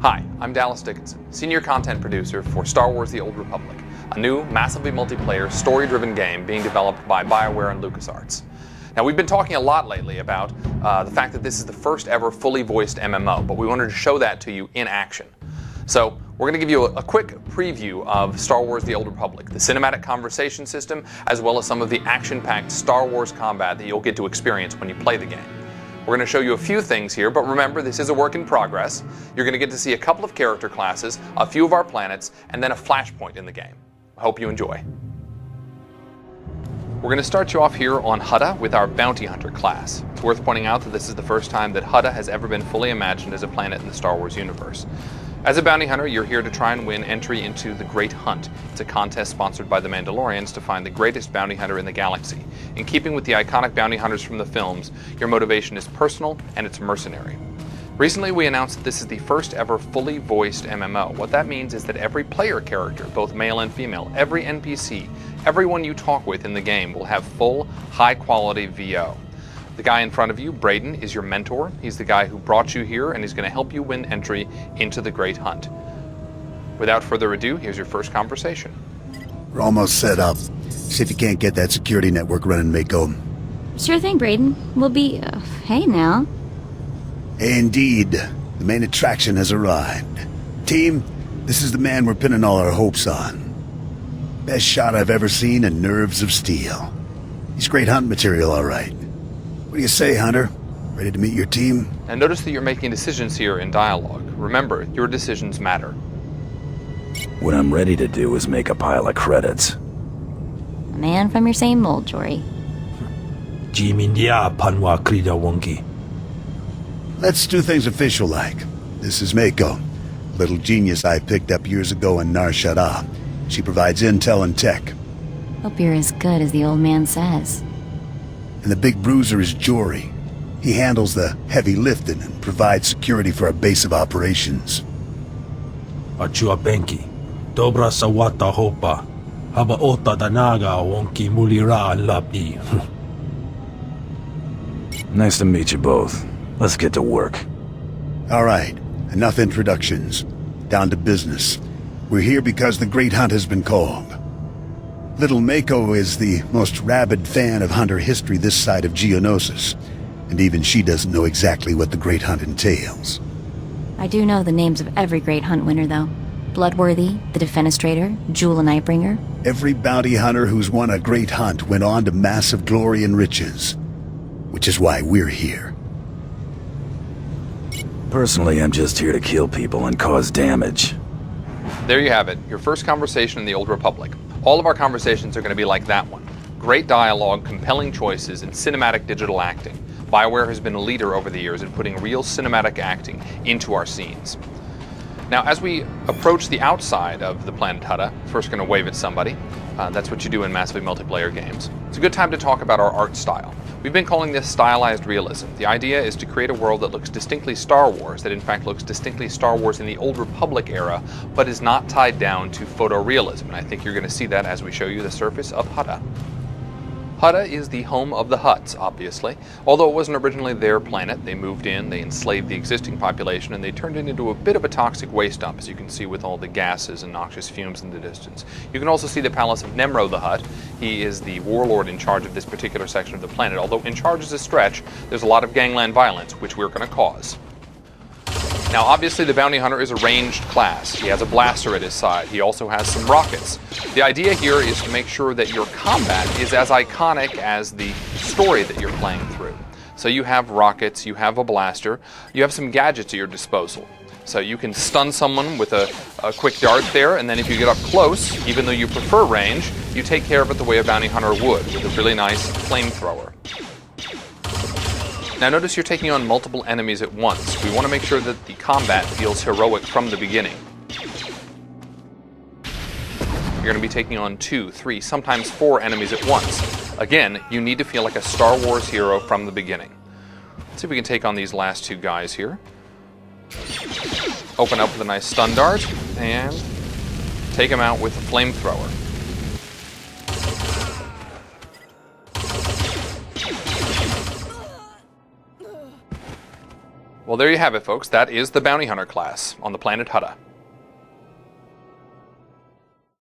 Hi, I'm Dallas Dickinson, Senior Content Producer for Star Wars The Old Republic, a new, massively multiplayer, story-driven game being developed by BioWare and LucasArts. Now, we've been talking a lot lately about the fact that this is the first ever fully voiced MMO, but we wanted to show that to you in action. So, we're going to give you a quick preview of Star Wars The Old Republic, the cinematic conversation system, as well as some of the action-packed Star Wars combat that you'll get to experience when you play the game. We're going to show you a few things here, but remember, this is a work in progress. You're going to get to see a couple of character classes, a few of our planets, and then a flashpoint in the game. I hope you enjoy. We're going to start you off here on Hutta with our Bounty Hunter class. It's worth pointing out that this is the first time that Hutta has ever been fully imagined as a planet in the Star Wars universe. As a bounty hunter, you're here to try and win entry into the Great Hunt. It's a contest sponsored by the Mandalorians to find the greatest bounty hunter in the galaxy. In keeping with the iconic bounty hunters from the films, your motivation is personal and it's mercenary. Recently, we announced that this is the first ever fully voiced MMO. What that means is that every player character, both male and female, every NPC, everyone you talk with in the game will have full, high-quality VO. The guy in front of you, Braden, is your mentor. He's the guy who brought you here, and he's going to help you win entry into the Great Hunt. Without further ado, here's your first conversation. We're almost set up. See if you can't get that security network running, Mako. Sure thing, Braden. We'll be... hey now. Indeed. The main attraction has arrived. Team, this is the man we're pinning all our hopes on. Best shot I've ever seen and nerves of steel. He's great hunt material, all right. What do you say, Hunter? Ready to meet your team? And notice that you're making decisions here in dialogue. Remember, your decisions matter. What I'm ready to do is make a pile of credits. A man from your same mold, Jory. Let's do things official-like. This is Mako, a little genius I picked up years ago in Nar Shaddaa. She provides intel and tech. Hope you're as good as the old man says. And the big bruiser is Jory. He handles the heavy lifting and provides security for our base of operations. Achua Benki, Dobra Sawata Hopa, Habaota Danaga Wonki Mulira Lapi. Nice to meet you both. Let's get to work. All right, enough introductions. Down to business. We're here because the Great Hunt has been called. Little Mako is the most rabid fan of hunter history this side of Geonosis, and even she doesn't know exactly what the Great Hunt entails. I do know the names of every great hunt winner, though. Bloodworthy, the Defenestrator, Jewel and Nightbringer. Every bounty hunter who's won a Great Hunt went on to massive glory and riches, which is why we're here. Personally, I'm just here to kill people and cause damage. There you have it, your first conversation in the Old Republic. All of our conversations are going to be like that one. Great dialogue, compelling choices, and cinematic digital acting. BioWare has been a leader over the years in putting real cinematic acting into our scenes. Now, as we approach the outside of the planet Hutta, first going to wave at somebody. That's what you do in massively multiplayer games. It's a good time to talk about our art style. We've been calling this stylized realism. The idea is to create a world that looks distinctly Star Wars, that in fact looks distinctly Star Wars in the Old Republic era, but is not tied down to photorealism. And I think you're going to see that as we show you the surface of Hutta. Hutta is the home of the Hutts, obviously. Although it wasn't originally their planet, they moved in, they enslaved the existing population, and they turned it into a bit of a toxic waste dump, as you can see with all the gases and noxious fumes in the distance. You can also see the palace of Nemro the Hutt. He is the warlord in charge of this particular section of the planet. Although in charge is a stretch, there's a lot of gangland violence, which we're going to cause. Now, obviously, the bounty hunter is a ranged class. He has a blaster at his side. He also has some rockets. The idea here is to make sure that your combat is as iconic as the story that you're playing through. So you have rockets, you have a blaster, you have some gadgets at your disposal. So you can stun someone with a quick dart there, and then if you get up close, even though you prefer range, you take care of it the way a bounty hunter would, with a really nice flamethrower. Now notice you're taking on multiple enemies at once. We want to make sure that the combat feels heroic from the beginning. You're going to be taking on 2, 3, sometimes 4 enemies at once. Again, you need to feel like a Star Wars hero from the beginning. Let's see if we can take on these last 2 guys here. Open up with a nice stun dart, and take him out with a flamethrower. Well, there you have it, folks. That is the Bounty Hunter class on the planet Hutta.